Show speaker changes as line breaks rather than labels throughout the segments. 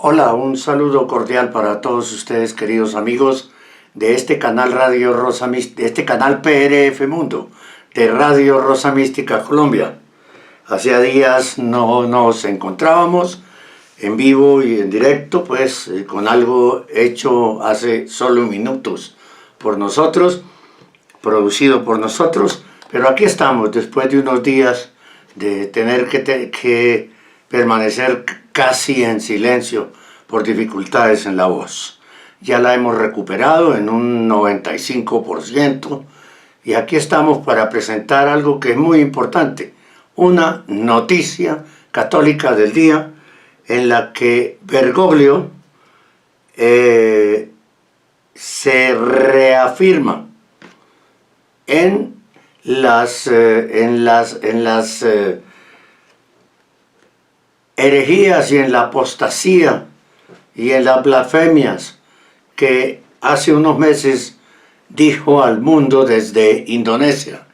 Hola, un saludo cordial para todos ustedes, queridos amigos de este canal Radio Rosa Mística, de este canal PRF Mundo, de Radio Rosa Mística Colombia. Hacía días no nos encontrábamos en vivo y en directo, pues con algo hecho hace solo minutos por nosotros, producido por nosotros, pero aquí estamos después de unos días de tener que permanecer casi en silencio por dificultades en la voz. Ya la hemos recuperado en un 95% y aquí estamos para presentar algo que es muy importante, una noticia católica del día en la que Bergoglio se reafirma en las herejías y en la apostasía y en las blasfemias que hace unos meses dijo al mundo desde Indonesia,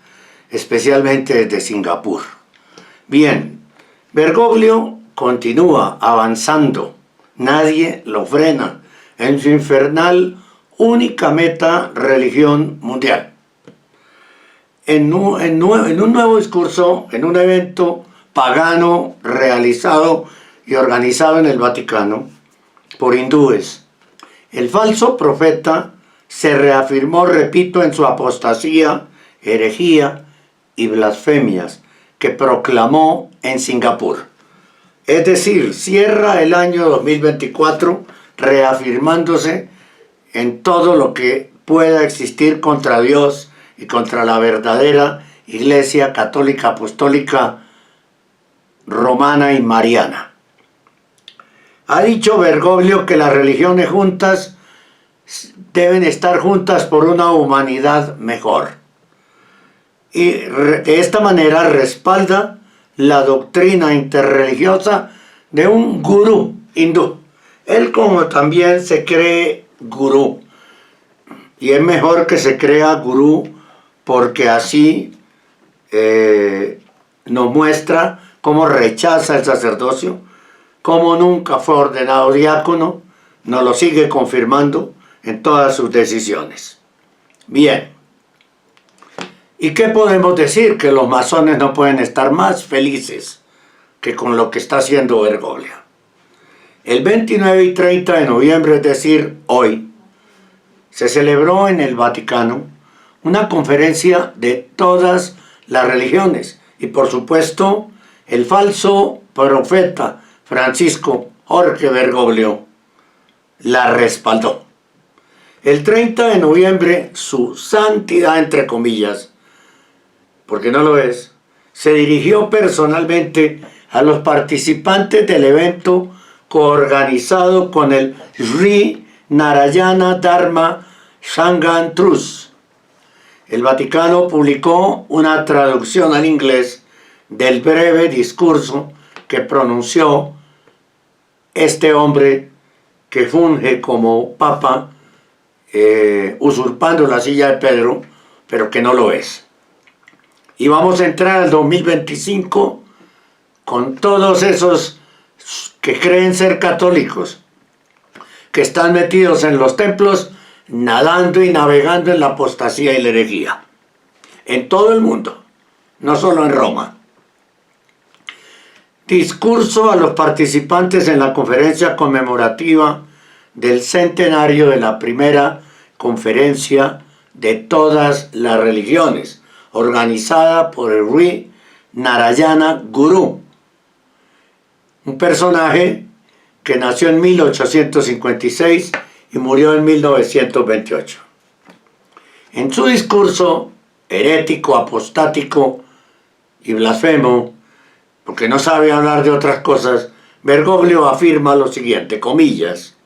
especialmente desde Singapur. Bien, Bergoglio continúa avanzando, nadie lo frena en su infernal única meta, religión mundial. En un nuevo discurso, en un evento pagano realizado y organizado en el Vaticano por hindúes, el falso profeta se reafirmó, repito, en su apostasía, herejía y blasfemias que proclamó en Singapur. Es decir, cierra el año 2024 reafirmándose en todo lo que pueda existir contra Dios y contra la verdadera Iglesia Católica Apostólica Romana y Mariana. Ha dicho Bergoglio que las religiones juntas deben estar juntas por una humanidad mejor. Y de esta manera respalda la doctrina interreligiosa de un gurú hindú. Él como también se cree gurú. Y es mejor que se crea gurú porque así nos muestra cómo rechaza el sacerdocio, cómo nunca fue ordenado diácono, nos lo sigue confirmando en todas sus decisiones. Bien, ¿y qué podemos decir? Que los masones no pueden estar más felices que con lo que está haciendo Bergoglio. El 29 y 30 de noviembre, es decir, hoy, se celebró en el Vaticano una conferencia de todas las religiones y por supuesto el falso profeta Francisco Jorge Bergoglio la respaldó. El 30 de noviembre, su santidad, entre comillas, porque no lo es, se dirigió personalmente a los participantes del evento coorganizado con el Sri Narayana Dharma Sangam Trust. El Vaticano publicó una traducción al inglés del breve discurso que pronunció este hombre que funge como papa, usurpando la silla de Pedro, pero que no lo es. Y vamos a entrar al 2025 con todos esos que creen ser católicos, que están metidos en los templos, nadando y navegando en la apostasía y la herejía. En todo el mundo, no solo en Roma. Discurso a los participantes en la conferencia conmemorativa del centenario de la primera conferencia de todas las religiones, organizada por el Sri Narayana Guru, un personaje que nació en 1856 y murió en 1928. En su discurso herético, apostático y blasfemo, porque no sabe hablar de otras cosas, Bergoglio afirma lo siguiente, comillas: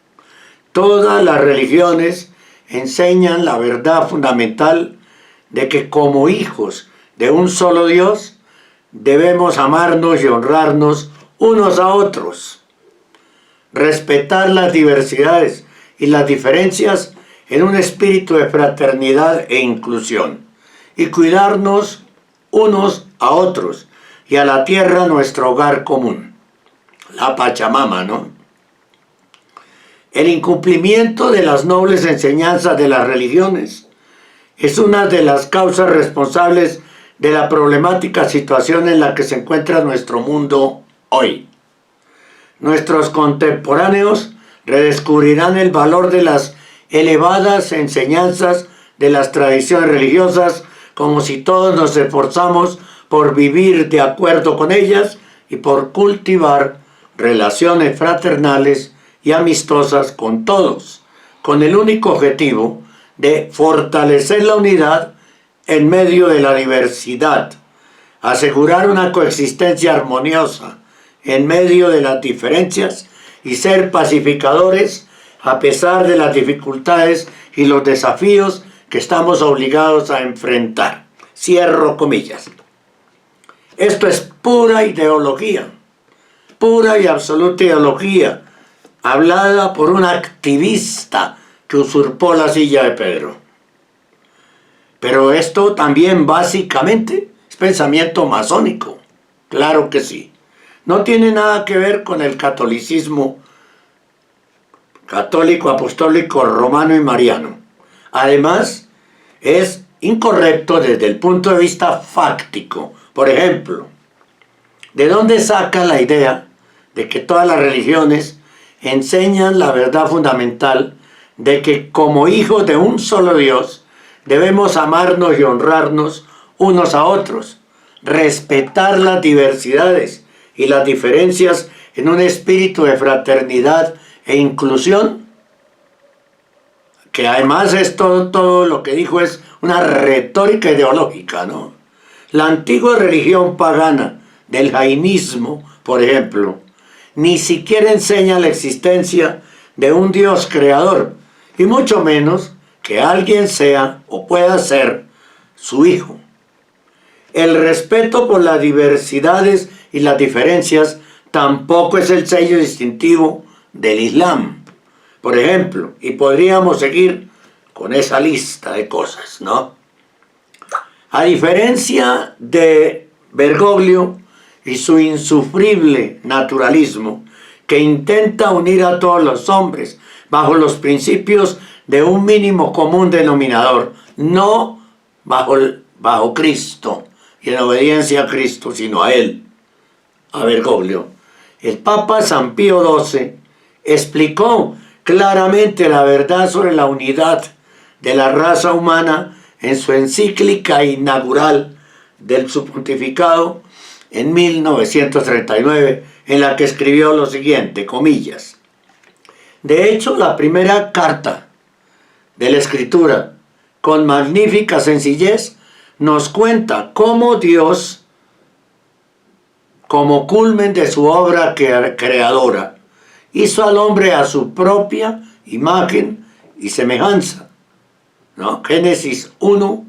todas las religiones enseñan la verdad fundamental de que como hijos de un solo Dios debemos amarnos y honrarnos unos a otros, respetar las diversidades y las diferencias en un espíritu de fraternidad e inclusión, y cuidarnos unos a otros y a la tierra, nuestro hogar común, la Pachamama, ¿no? El incumplimiento de las nobles enseñanzas de las religiones es una de las causas responsables de la problemática situación en la que se encuentra nuestro mundo hoy. Nuestros contemporáneos redescubrirán el valor de las elevadas enseñanzas de las tradiciones religiosas, como si todos nos esforzamos por vivir de acuerdo con ellas y por cultivar relaciones fraternales y amistosas con todos, con el único objetivo de fortalecer la unidad en medio de la diversidad, asegurar una coexistencia armoniosa en medio de las diferencias y ser pacificadores a pesar de las dificultades y los desafíos que estamos obligados a enfrentar. Cierro comillas. Esto es pura ideología, pura y absoluta ideología, hablada por un activista que usurpó la silla de Pedro. Pero esto también básicamente es pensamiento masónico, claro que sí. No tiene nada que ver con el catolicismo católico, apostólico, romano y mariano. Además, es incorrecto desde el punto de vista fáctico. Por ejemplo, ¿de dónde saca la idea de que todas las religiones enseñan la verdad fundamental de que como hijos de un solo Dios debemos amarnos y honrarnos unos a otros, respetar las diversidades y las diferencias en un espíritu de fraternidad e inclusión? Que además es todo lo que dijo es una retórica ideológica, ¿no? La antigua religión pagana del jainismo, por ejemplo, ni siquiera enseña la existencia de un Dios creador, y mucho menos que alguien sea o pueda ser su hijo. El respeto por las diversidades y las diferencias tampoco es el sello distintivo del Islam, por ejemplo, y podríamos seguir con esa lista de cosas, ¿no? A diferencia de Bergoglio y su insufrible naturalismo, que intenta unir a todos los hombres bajo los principios de un mínimo común denominador, no bajo Cristo y en obediencia a Cristo, sino a Él, a Bergoglio. El Papa San Pío XII explicó claramente la verdad sobre la unidad de la raza humana en su encíclica inaugural del su pontificado en 1939, en la que escribió lo siguiente, comillas: de hecho, la primera carta de la Escritura, con magnífica sencillez, nos cuenta cómo Dios, como culmen de su obra creadora, hizo al hombre a su propia imagen y semejanza, ¿no? Génesis 1,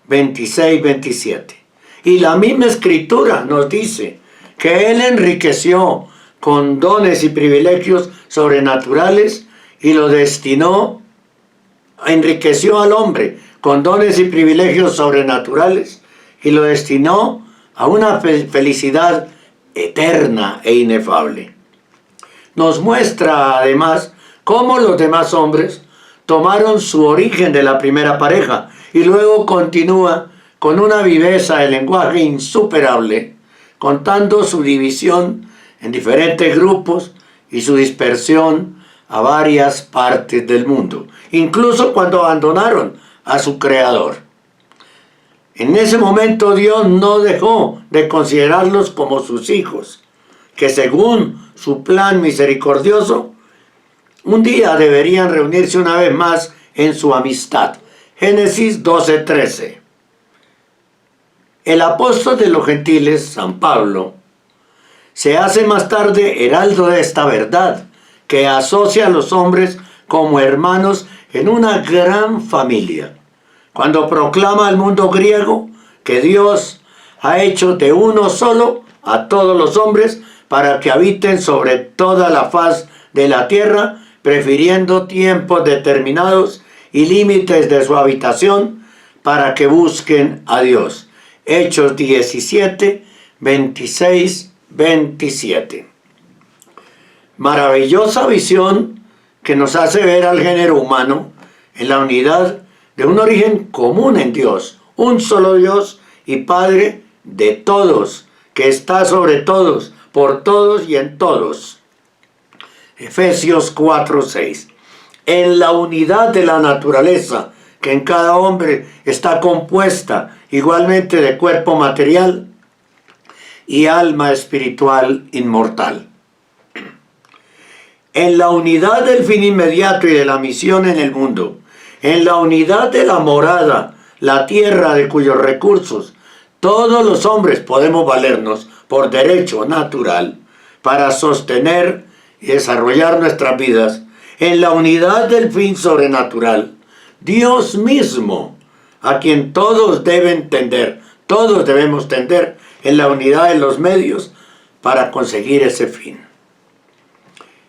26, 27. Y la misma Escritura nos dice que Él enriqueció con dones y privilegios sobrenaturales y lo enriqueció al hombre con dones y privilegios sobrenaturales y lo destinó a una felicidad eterna e inefable. Nos muestra además cómo los demás hombres tomaron su origen de la primera pareja y luego continúa con una viveza de lenguaje insuperable, contando su división en diferentes grupos y su dispersión a varias partes del mundo, incluso cuando abandonaron a su creador. En ese momento Dios no dejó de considerarlos como sus hijos, que según su plan misericordioso, un día deberían reunirse una vez más en su amistad. Génesis 12:13. El apóstol de los gentiles, San Pablo, se hace más tarde heraldo de esta verdad, que asocia a los hombres como hermanos en una gran familia, cuando proclama al mundo griego que Dios ha hecho de uno solo a todos los hombres para que habiten sobre toda la faz de la tierra, prefiriendo tiempos determinados y límites de su habitación para que busquen a Dios. Hechos 17, 26, 27. Maravillosa visión que nos hace ver al género humano en la unidad de un origen común en Dios, un solo Dios y Padre de todos, que está sobre todos, por todos y en todos. Efesios 4:6. En la unidad de la naturaleza, que en cada hombre está compuesta igualmente de cuerpo material y alma espiritual inmortal. En la unidad del fin inmediato y de la misión en el mundo, en la unidad de la morada, la tierra de cuyos recursos todos los hombres podemos valernos por derecho natural para sostener y desarrollar nuestras vidas, en la unidad del fin sobrenatural, Dios mismo, a quien todos deben tender, todos debemos tender en la unidad de los medios para conseguir ese fin.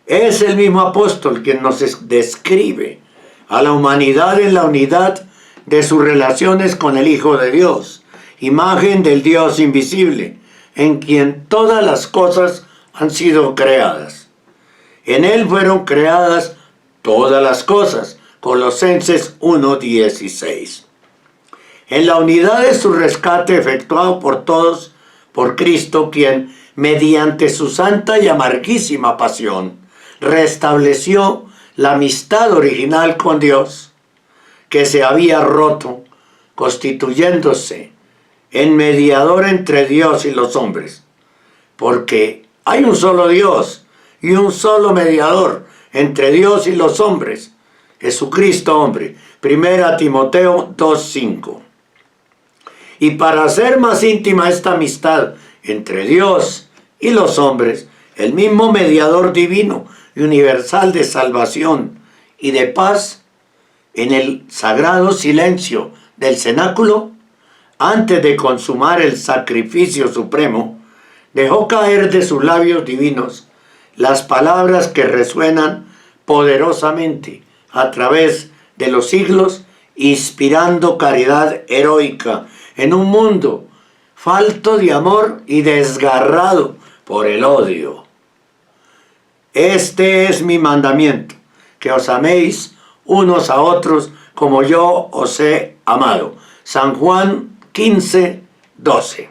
Es el mismo apóstol quien nos describe a la humanidad en la unidad de sus relaciones con el Hijo de Dios, imagen del Dios invisible, en quien todas las cosas han sido creadas. En él fueron creadas todas las cosas. Colosenses 1:16. En la unidad de su rescate efectuado por todos, por Cristo, quien, mediante su santa y amarguísima pasión, restableció la amistad original con Dios, que se había roto, constituyéndose en mediador entre Dios y los hombres, porque hay un solo Dios y un solo mediador entre Dios y los hombres, Jesucristo hombre. 1 Timoteo 2:5. Y para hacer más íntima esta amistad entre Dios y los hombres, el mismo mediador divino y universal de salvación y de paz, en el sagrado silencio del cenáculo, antes de consumar el sacrificio supremo, dejó caer de sus labios divinos las palabras que resuenan poderosamente a través de los siglos, inspirando caridad heroica en un mundo falto de amor y desgarrado por el odio. Este es mi mandamiento, que os améis unos a otros como yo os he amado. San Juan 15:12.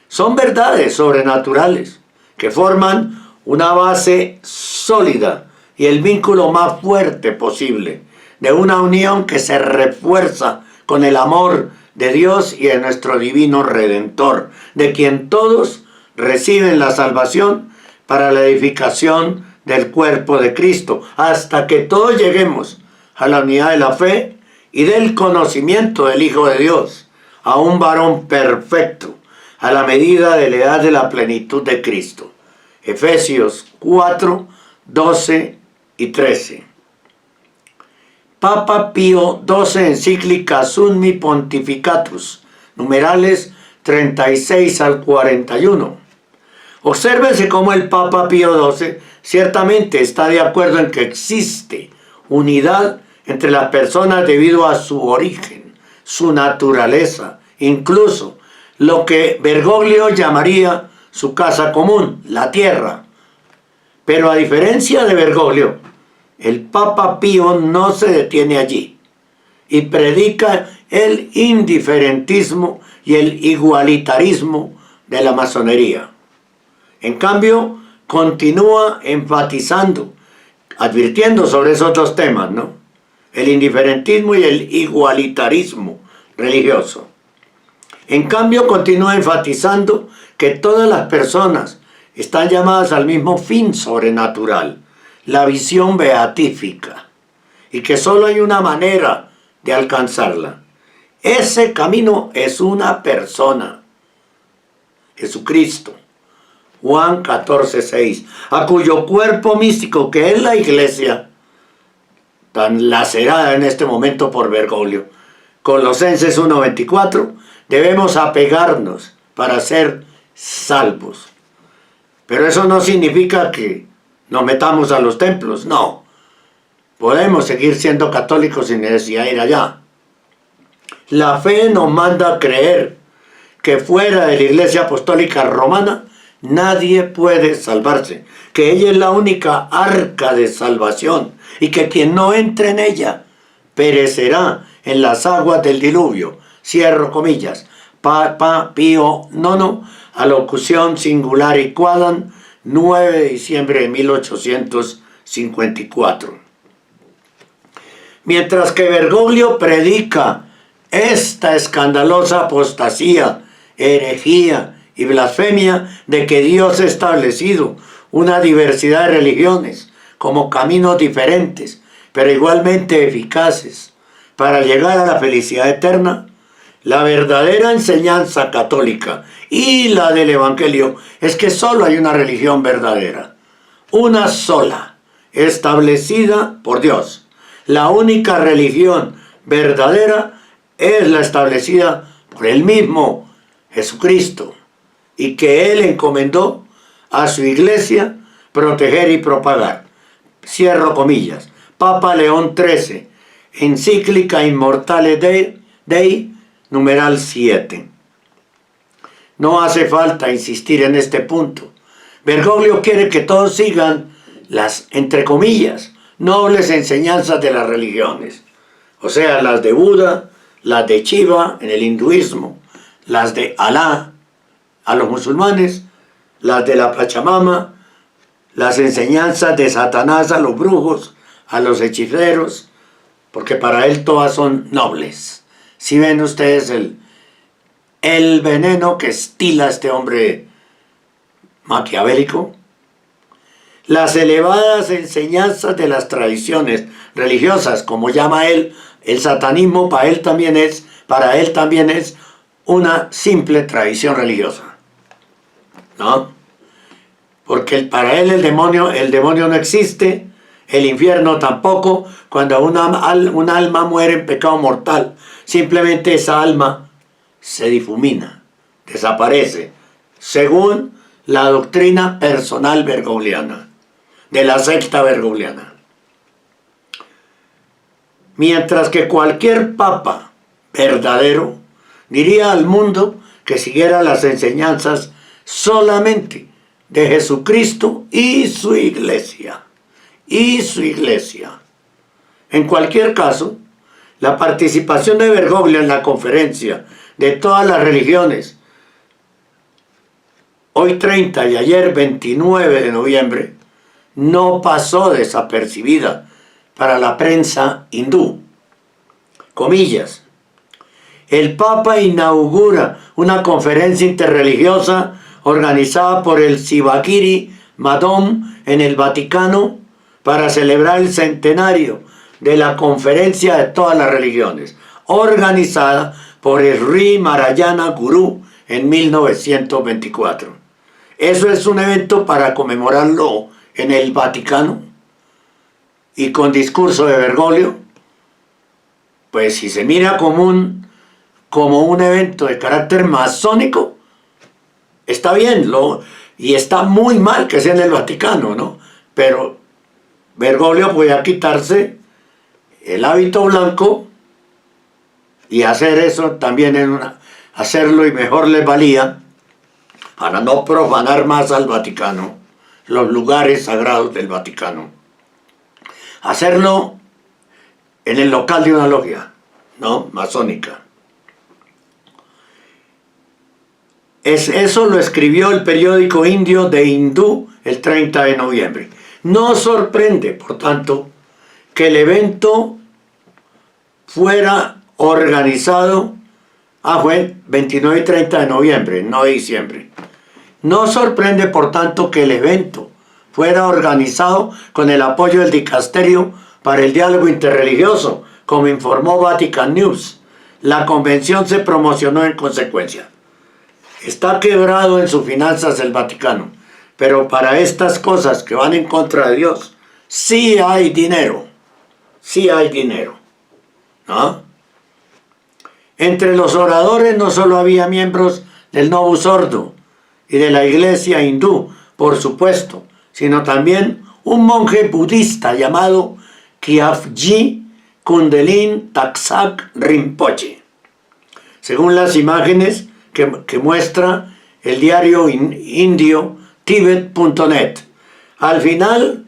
Son verdades sobrenaturales que forman una base sólida y el vínculo más fuerte posible de una unión que se refuerza con el amor de Dios y de nuestro divino Redentor, de quien todos reciben la salvación para la edificación del cuerpo de Cristo, hasta que todos lleguemos a la unidad de la fe y del conocimiento del Hijo de Dios, a un varón perfecto, a la medida de la edad de la plenitud de Cristo. Efesios 4:12 y 13. Papa Pío XII, encíclica Summi Pontificatus, numerales 36 al 41. Obsérvense cómo el Papa Pío XII ciertamente está de acuerdo en que existe unidad entre las personas debido a su origen, su naturaleza, incluso lo que Bergoglio llamaría su casa común, la tierra. Pero a diferencia de Bergoglio, el Papa Pío no se detiene allí y predica el indiferentismo y el igualitarismo de la masonería. En cambio, continúa enfatizando, advirtiendo sobre esos dos temas, ¿no? El indiferentismo y el igualitarismo religioso. En cambio, continúa enfatizando que todas las personas están llamadas al mismo fin sobrenatural, la visión beatífica, y que solo hay una manera de alcanzarla. Ese camino es una persona, Jesucristo. Juan 14:6, a cuyo cuerpo místico, que es la iglesia, tan lacerada en este momento por Bergoglio, Colosenses 1:24, debemos apegarnos para ser salvos. Pero eso no significa que nos metamos a los templos, no. Podemos seguir siendo católicos sin necesidad de ir allá. La fe nos manda a creer que fuera de la Iglesia Apostólica Romana nadie puede salvarse, que ella es la única arca de salvación y que quien no entre en ella perecerá en las aguas del diluvio. Cierro comillas. Papa Pío IX, alocución singular y quadam, 9 de diciembre de 1854. Mientras que Bergoglio predica esta escandalosa apostasía, herejía y blasfemia de que Dios ha establecido una diversidad de religiones como caminos diferentes, pero igualmente eficaces para llegar a la felicidad eterna, la verdadera enseñanza católica y la del Evangelio es que solo hay una religión verdadera, una sola, establecida por Dios. La única religión verdadera es la establecida por el mismo Jesucristo y que Él encomendó a su iglesia proteger y propagar. Cierro comillas. Papa León XIII, encíclica Immortale Dei, numeral 7. No hace falta insistir en este punto. Bergoglio quiere que todos sigan las, entre comillas, nobles enseñanzas de las religiones, o sea, las de Buda, las de Shiva en el hinduismo, las de Alá a los musulmanes, las de la Pachamama, las enseñanzas de Satanás a los brujos, a los hechiceros, porque para él todas son nobles. Si ven ustedes el veneno que estila este hombre maquiavélico, las elevadas enseñanzas de las tradiciones religiosas, como llama él, el satanismo para él también es una simple tradición religiosa, ¿no? Porque para él el demonio no existe, el infierno tampoco. Cuando un alma muere en pecado mortal, simplemente esa alma se difumina, desaparece, según la doctrina personal bergogliana, de la secta bergogliana. Mientras que cualquier papa verdadero diría al mundo que siguiera las enseñanzas solamente de Jesucristo y su iglesia. En cualquier caso, la participación de Bergoglio en la conferencia de todas las religiones, hoy 30 y ayer 29 de noviembre, no pasó desapercibida para la prensa hindú. Comillas. El Papa inaugura una conferencia interreligiosa organizada por el Sivagiri Madhom en el Vaticano para celebrar el centenario de la Conferencia de todas las religiones, organizada por el Sri Narayana Guru en 1924. Eso es un evento para conmemorarlo en el Vaticano y con discurso de Bergoglio. Pues si se mira como un evento de carácter masónico, está bien, y está muy mal que sea en el Vaticano, ¿no? Pero Bergoglio podía quitarse el hábito blanco y hacer eso también hacerlo, y mejor les valía para no profanar más al Vaticano, los lugares sagrados del Vaticano. Hacerlo en el local de una logia, ¿no? Masónica. Eso lo escribió el periódico indio de Hindú el 30 de noviembre. No sorprende, por tanto, que el evento fuera organizado, fue 29 y 30 de noviembre, no de diciembre. No sorprende, por tanto, que el evento fuera organizado con el apoyo del Dicasterio para el Diálogo Interreligioso, como informó Vatican News. La convención se promocionó en consecuencia. Está quebrado en sus finanzas el Vaticano, pero para estas cosas que van en contra de Dios, sí hay dinero, ¿no? Entre los oradores no solo había miembros del Novus Ordo y de la iglesia hindú, por supuesto, sino también un monje budista llamado Kyavji Kundelin Taksak Rinpoche. Según las imágenes que muestra el diario indio Tibet.net. Al final,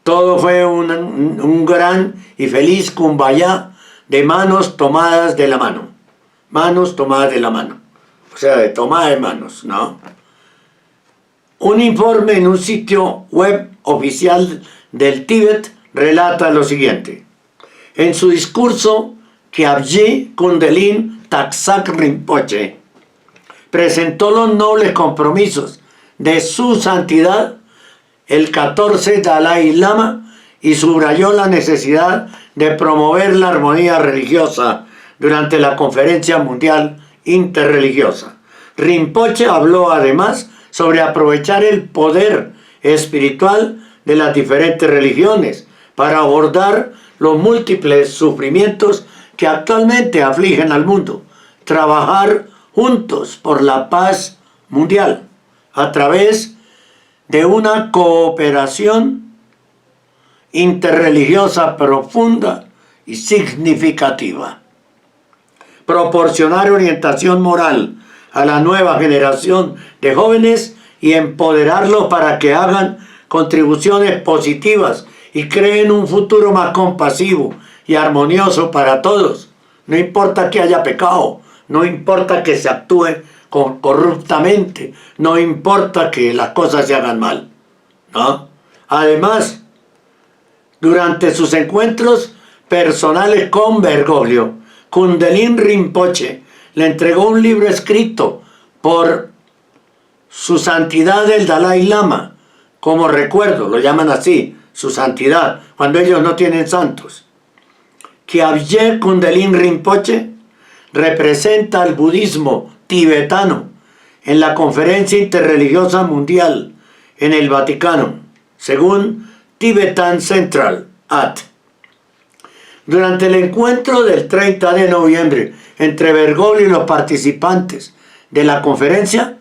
todo fue un gran y feliz kumbaya de manos tomadas de la mano. Manos tomadas de la mano. O sea, de tomada de manos, ¿no? Un informe en un sitio web oficial del Tíbet relata lo siguiente. En su discurso, Kyabje Kundelin Taksak Rinpoche presentó los nobles compromisos de su santidad, el 14 Dalai Lama, y subrayó la necesidad de promover la armonía religiosa durante la Conferencia Mundial Interreligiosa. Rinpoche habló además sobre aprovechar el poder espiritual de las diferentes religiones para abordar los múltiples sufrimientos que actualmente afligen al mundo, trabajar juntos por la paz mundial a través de una cooperación interreligiosa profunda y significativa. Proporcionar orientación moral a la nueva generación de jóvenes y empoderarlos para que hagan contribuciones positivas y creen un futuro más compasivo y armonioso para todos. No importa que haya pecado, no importa que se actúe corruptamente, no importa que las cosas se hagan mal, ¿no? Además, durante sus encuentros personales con Bergoglio, Kundelin Rinpoche le entregó un libro escrito por su santidad el Dalai Lama, como recuerdo, lo llaman así, su santidad, cuando ellos no tienen santos. Kyabje Kundelin Rinpoche representa al budismo tibetano en la Conferencia Interreligiosa Mundial en el Vaticano, según Tibetan Central AT. Durante el encuentro del 30 de noviembre entre Bergoglio y los participantes de la conferencia,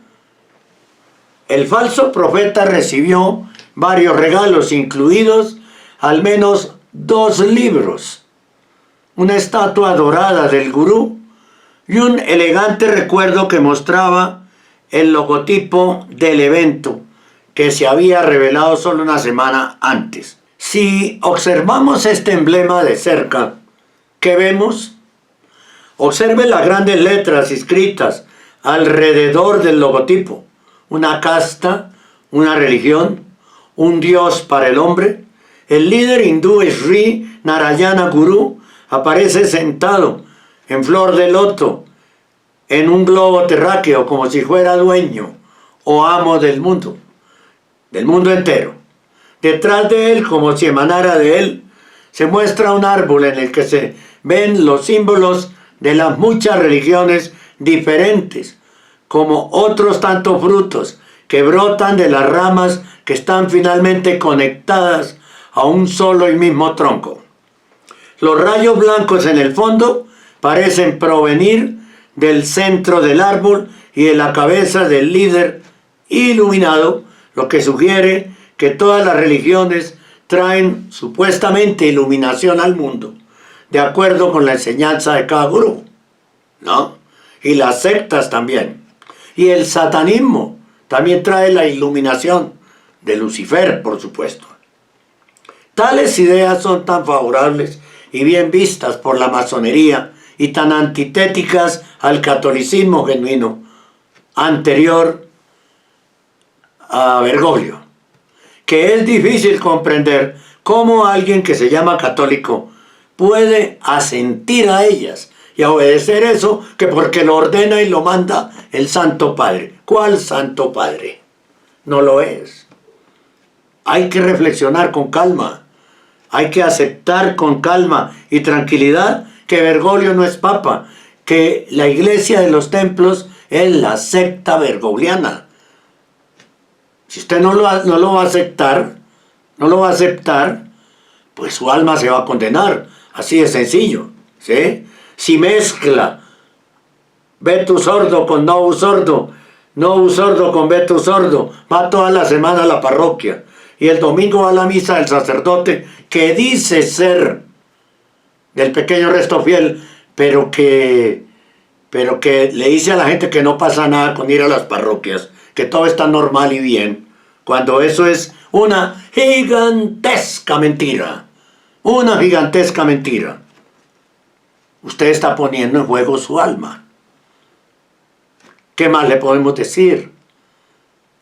el falso profeta recibió varios regalos, incluidos al menos 2 libros, una estatua dorada del gurú y un elegante recuerdo que mostraba el logotipo del evento que se había revelado solo una semana antes. Si observamos este emblema de cerca, ¿qué vemos? Observe las grandes letras escritas alrededor del logotipo. Una casta, una religión, un dios para el hombre. El líder hindú Sri Narayana Guru aparece sentado en flor de loto en un globo terráqueo como si fuera dueño o amo del mundo entero. Detrás de él, como si emanara de él, se muestra un árbol en el que se ven los símbolos de las muchas religiones diferentes, como otros tantos frutos que brotan de las ramas que están finalmente conectadas a un solo y mismo tronco. Los rayos blancos en el fondo parecen provenir del centro del árbol y de la cabeza del líder iluminado, lo que sugiere que todas las religiones traen supuestamente iluminación al mundo, de acuerdo con la enseñanza de cada gurú, ¿no? Y las sectas también. Y el satanismo también trae la iluminación de Lucifer, por supuesto. Tales ideas son tan favorables y bien vistas por la masonería y tan antitéticas al catolicismo genuino anterior a Bergoglio, que es difícil comprender cómo alguien que se llama católico puede asentir a ellas y a obedecer eso, que porque lo ordena y lo manda el Santo Padre. ¿Cuál Santo Padre? No lo es. Hay que reflexionar con calma, hay que aceptar con calma y tranquilidad que Bergoglio no es papa, que la iglesia de los templos es la secta bergogliana. Si usted no lo va a aceptar, pues su alma se va a condenar, así de sencillo, ¿sí? Si mezcla Betu sordo con Novu sordo, Novu sordo con Betu sordo, va toda la semana a la parroquia y el domingo va a la misa del sacerdote que dice ser del pequeño resto fiel, pero que pero que le dice a la gente que no pasa nada con ir a las parroquias, que todo está normal y bien, cuando eso es una gigantesca mentira. Una gigantesca mentira. Usted está poniendo en juego su alma. ¿Qué más le podemos decir?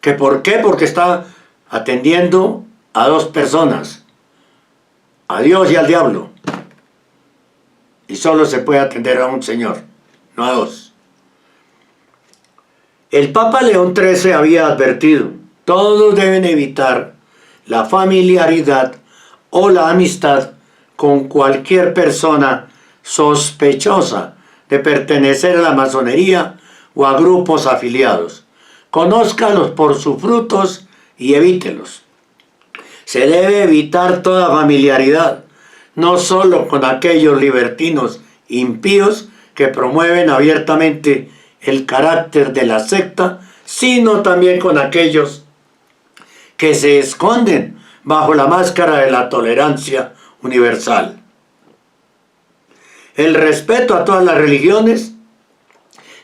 ¿Que por qué? Porque está atendiendo a dos personas, a Dios y al diablo. Y solo se puede atender a un Señor, no a dos. El Papa León XIII había advertido: todos deben evitar la familiaridad o la amistad con cualquier persona sospechosa de pertenecer a la masonería o a grupos afiliados. Conózcalos por sus frutos y evítelos. Se debe evitar toda familiaridad, no solo con aquellos libertinos impíos que promueven abiertamente el carácter de la secta, sino también con aquellos que se esconden bajo la máscara de la tolerancia universal. El respeto a todas las religiones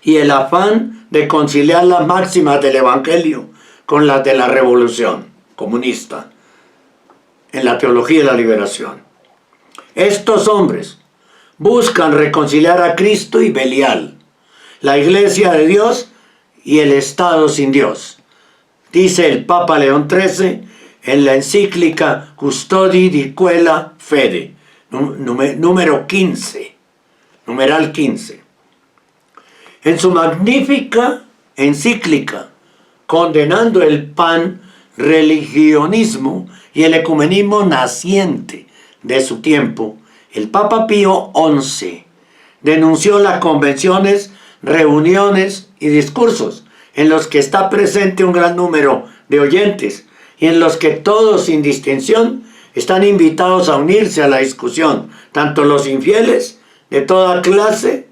y el afán de conciliar las máximas del Evangelio con las de la revolución comunista en la teología de la liberación. Estos hombres buscan reconciliar a Cristo y Belial, la Iglesia de Dios y el Estado sin Dios, dice el Papa León XIII en la encíclica Custodi di quella fede, número 15, numeral 15. En su magnífica encíclica, condenando el panreligionismo y el ecumenismo naciente de su tiempo, el Papa Pío XI denunció las convenciones, reuniones y discursos en los que está presente un gran número de oyentes y en los que todos sin distinción están invitados a unirse a la discusión, tanto los infieles de toda clase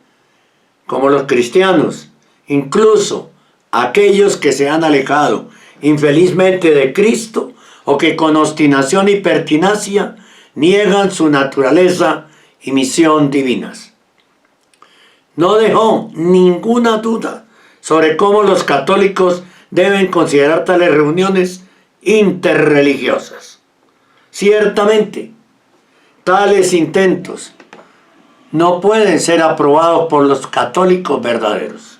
como los cristianos, incluso aquellos que se han alejado infelizmente de Cristo o que con obstinación y pertinacia niegan su naturaleza y misión divinas. No dejó ninguna duda sobre cómo los católicos deben considerar tales reuniones interreligiosas. Ciertamente, tales intentos no pueden ser aprobados por los católicos verdaderos,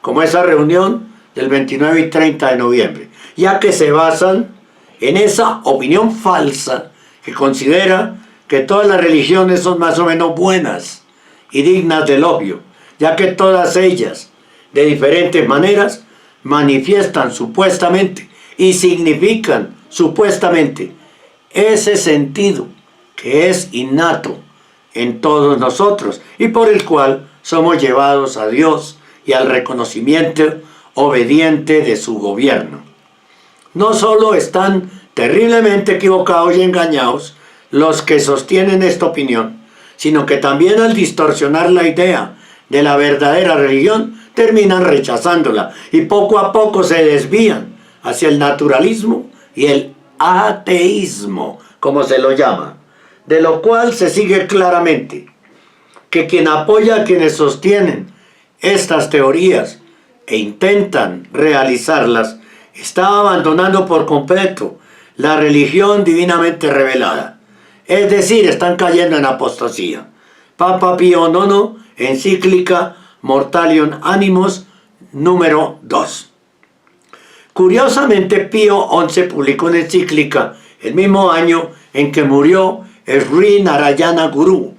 como esa reunión del 29 y 30 de noviembre, ya que se basan en esa opinión falsa que considera que todas las religiones son más o menos buenas y dignas de elogio, ya que todas ellas, de diferentes maneras, manifiestan supuestamente y significan supuestamente ese sentido que es innato en todos nosotros y por el cual somos llevados a Dios y al reconocimiento obediente de su gobierno. No solo están terriblemente equivocados y engañados los que sostienen esta opinión, sino que también al distorsionar la idea de la verdadera religión terminan rechazándola y poco a poco se desvían hacia el naturalismo y el ateísmo, como se lo llama, de lo cual se sigue claramente que quien apoya a quienes sostienen estas teorías e intentan realizarlas está abandonando por completo la religión divinamente revelada, es decir, están cayendo en apostasía. Papa Pío IX, encíclica Mortalium Animos, número 2. Curiosamente, Pío XI publicó una encíclica el mismo año en que murió Sri Narayana Guru.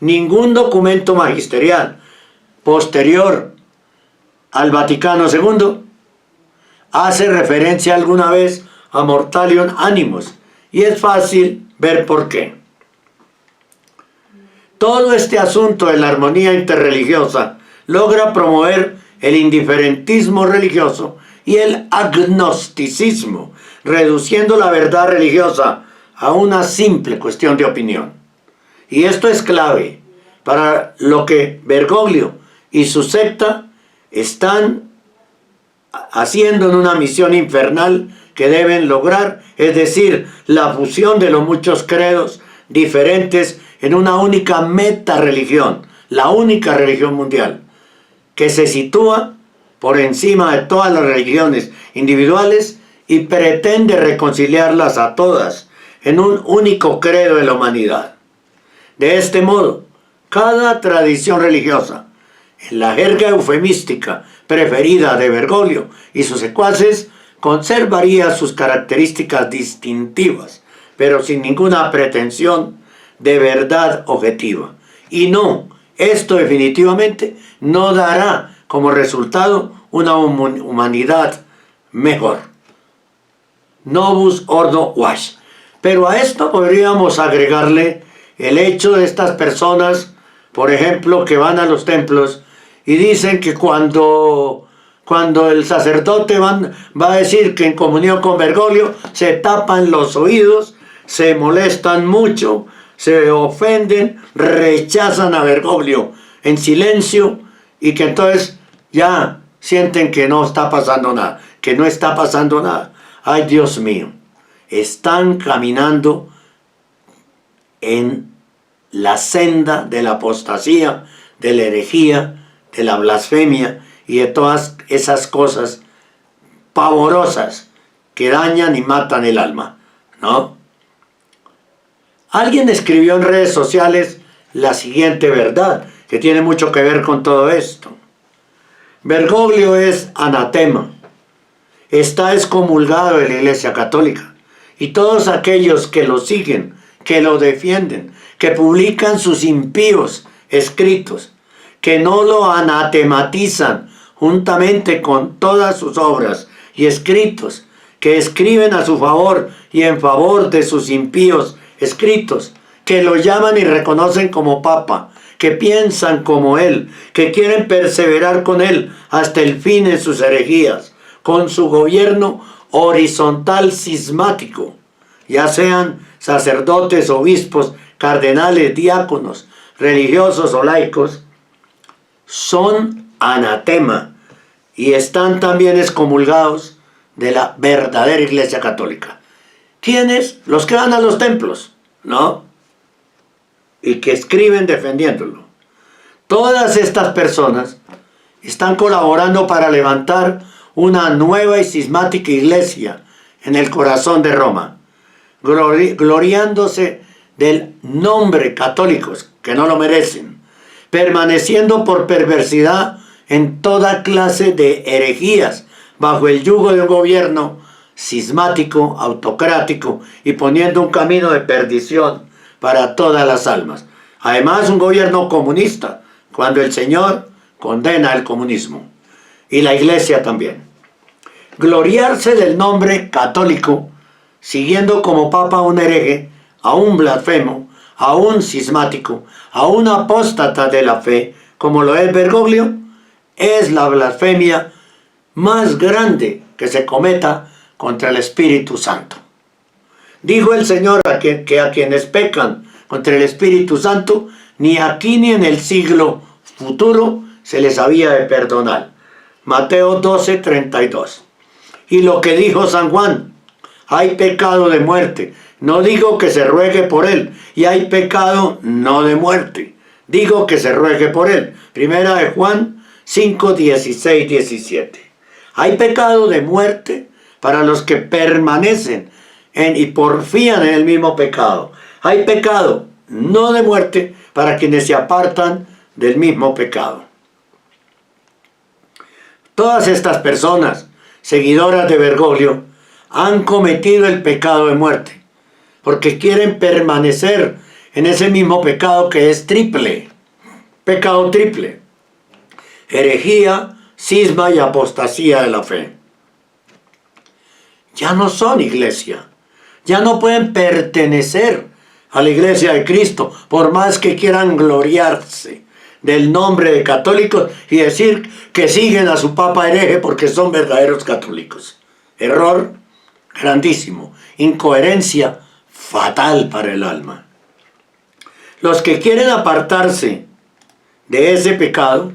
Ningún documento magisterial posterior al Vaticano II hace referencia alguna vez a Mortalium Animos, y es fácil ver por qué. Todo este asunto de la armonía interreligiosa logra promover el indiferentismo religioso y el agnosticismo, reduciendo la verdad religiosa a una simple cuestión de opinión. Y esto es clave para lo que Bergoglio y su secta están haciendo en una misión infernal que deben lograr, es decir, la fusión de los muchos credos diferentes en una única meta religión, la única religión mundial, que se sitúa por encima de todas las religiones individuales y pretende reconciliarlas a todas en un único credo de la humanidad. De este modo, cada tradición religiosa, en la jerga eufemística preferida de Bergoglio y sus secuaces, conservaría sus características distintivas, pero sin ninguna pretensión de verdad objetiva. Y no, esto definitivamente no dará como resultado una humanidad mejor. Novus Ordo Was. Pero a esto podríamos agregarle el hecho de estas personas, por ejemplo, que van a los templos y dicen que cuando el sacerdote va a decir que en comunión con Bergoglio, se tapan los oídos, se molestan mucho, se ofenden, rechazan a Bergoglio en silencio y que entonces ya sienten que no está pasando nada, que no está pasando nada. Ay, Dios mío, están caminando en la senda de la apostasía, de la herejía, de la blasfemia y de todas esas cosas pavorosas que dañan y matan el alma, ¿no? Alguien escribió en redes sociales la siguiente verdad, que tiene mucho que ver con todo esto. Bergoglio es anatema, está excomulgado de la Iglesia Católica, y todos aquellos que lo siguen, que lo defienden, que publican sus impíos escritos, que no lo anatematizan juntamente con todas sus obras y escritos, que escriben a su favor y en favor de sus impíos escritos, que lo llaman y reconocen como papa, que piensan como él, que quieren perseverar con él hasta el fin en sus herejías, con su gobierno horizontal cismático, ya sean sacerdotes, obispos, cardenales, diáconos, religiosos o laicos, son anatema y están también excomulgados de la verdadera Iglesia Católica. ¿Quiénes? Los que van a los templos, ¿no? Y que escriben defendiéndolo. Todas estas personas están colaborando para levantar una nueva y cismática iglesia en el corazón de Roma, gloriándose del nombre católicos, que no lo merecen, permaneciendo por perversidad en toda clase de herejías, bajo el yugo de un gobierno cismático, autocrático y poniendo un camino de perdición para todas las almas. Además, un gobierno comunista, cuando el Señor condena el comunismo y la Iglesia también. Gloriarse del nombre católico, siguiendo como papa a un hereje, a un blasfemo, a un cismático, a un apóstata de la fe, como lo es Bergoglio, es la blasfemia más grande que se cometa contra el Espíritu Santo. Dijo el Señor que a quienes pecan contra el Espíritu Santo, ni aquí ni en el siglo futuro se les había de perdonar. Mateo 12:32. Y lo que dijo San Juan, hay pecado de muerte. No digo que se ruegue por él, y hay pecado no de muerte. Digo que se ruegue por él. Primera de Juan 5:16-17. Hay pecado de muerte para los que permanecen y porfían en el mismo pecado. Hay pecado no de muerte para quienes se apartan del mismo pecado. Todas estas personas, seguidoras de Bergoglio, han cometido el pecado de muerte, porque quieren permanecer en ese mismo pecado que es triple, pecado triple, herejía, cisma y apostasía de la fe. Ya no son iglesia, ya no pueden pertenecer a la iglesia de Cristo, por más que quieran gloriarse del nombre de católicos y decir que siguen a su papa hereje porque son verdaderos católicos. Error grandísimo, incoherencia fatal para el alma. Los que quieren apartarse de ese pecado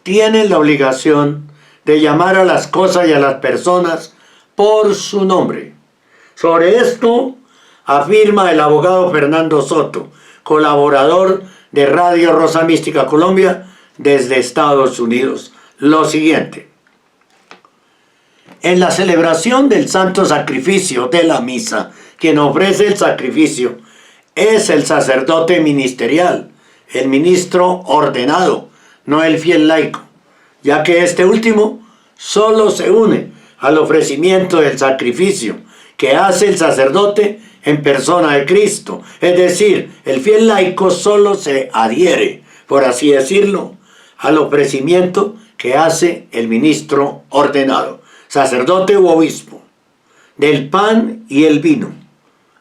tienen la obligación de llamar a las cosas y a las personas por su nombre. Sobre esto afirma el abogado Fernando Soto, colaborador de Radio Rosa Mística Colombia, desde Estados Unidos lo siguiente: en la celebración del santo sacrificio de la misa, quien ofrece el sacrificio es el sacerdote ministerial, el ministro ordenado, no el fiel laico, ya que este último solo se une al ofrecimiento del sacrificio que hace el sacerdote en persona de Cristo. Es decir, el fiel laico solo se adhiere, por así decirlo, al ofrecimiento que hace el ministro ordenado, sacerdote u obispo, del pan y el vino,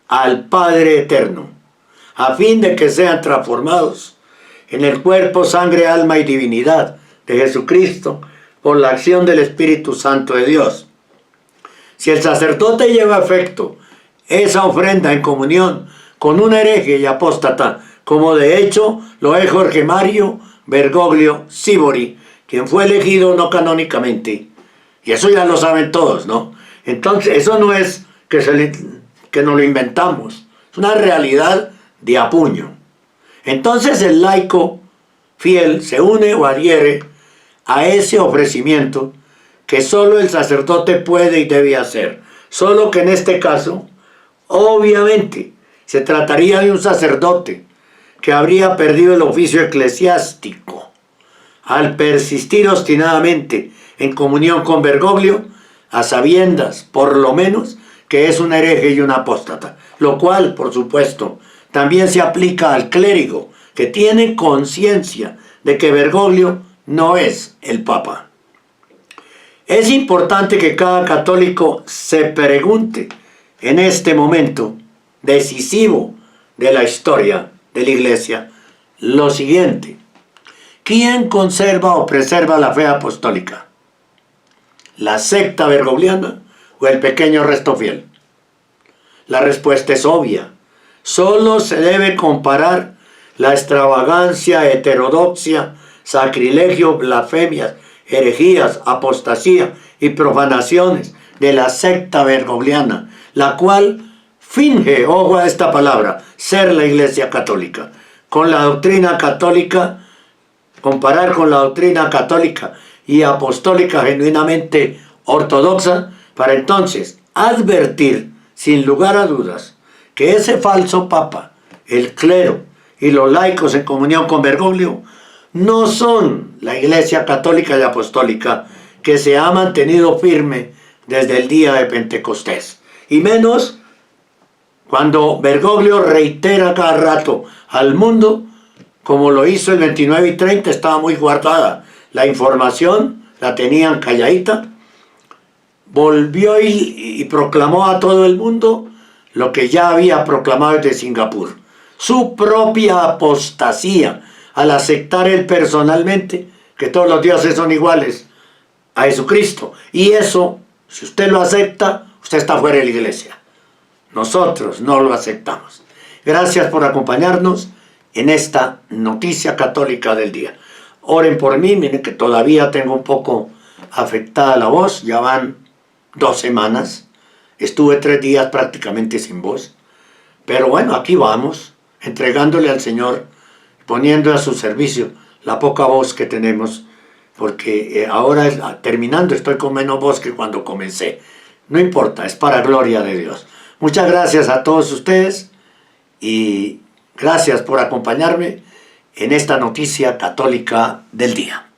al Padre eterno, a fin de que sean transformados en el cuerpo, sangre, alma y divinidad de Jesucristo por la acción del Espíritu Santo de Dios. Si el sacerdote lleva a efecto esa ofrenda en comunión con un hereje y apóstata, como de hecho lo es Jorge Mario Bergoglio Sibori, quien fue elegido no canónicamente, y eso ya lo saben todos, ¿no? Entonces, eso no es que nos lo inventamos, es una realidad de a puño. Entonces el laico fiel se une o adhiere a ese ofrecimiento que solo el sacerdote puede y debe hacer. Solo que en este caso, obviamente, se trataría de un sacerdote que habría perdido el oficio eclesiástico al persistir obstinadamente en comunión con Bergoglio, a sabiendas, por lo menos, que es un hereje y un apóstata, lo cual, por supuesto, también se aplica al clérigo, que tiene conciencia de que Bergoglio no es el Papa. Es importante que cada católico se pregunte en este momento decisivo de la historia de la Iglesia lo siguiente: ¿quién conserva o preserva la fe apostólica? ¿La secta bergogliana o el pequeño resto fiel? La respuesta es obvia. Solo se debe comparar la extravagancia, heterodoxia, sacrilegio, blasfemias, herejías, apostasía y profanaciones de la secta bergogliana, la cual finge, ojo a esta palabra, ser la Iglesia Católica, con la doctrina católica, comparar con la doctrina católica y apostólica genuinamente ortodoxa, para entonces advertir sin lugar a dudas que ese falso papa, el clero y los laicos en comunión con Bergoglio no son la Iglesia Católica y Apostólica que se ha mantenido firme desde el día de Pentecostés, y menos cuando Bergoglio reitera cada rato al mundo, como lo hizo el 29 y 30, estaba muy guardada la información, la tenían calladita, volvió y proclamó a todo el mundo lo que ya había proclamado desde Singapur: su propia apostasía, al aceptar él personalmente que todos los dioses son iguales a Jesucristo. Y eso, si usted lo acepta, usted está fuera de la Iglesia. Nosotros no lo aceptamos. Gracias por acompañarnos en esta noticia católica del día. Oren por mí, miren que todavía tengo un poco afectada la voz, ya van 2 semanas, estuve 3 días prácticamente sin voz, pero bueno, aquí vamos, entregándole al Señor, poniendo a su servicio la poca voz que tenemos, porque ahora terminando estoy con menos voz que cuando comencé. No importa, es para gloria de Dios. Muchas gracias a todos ustedes y gracias por acompañarme en esta noticia católica del día.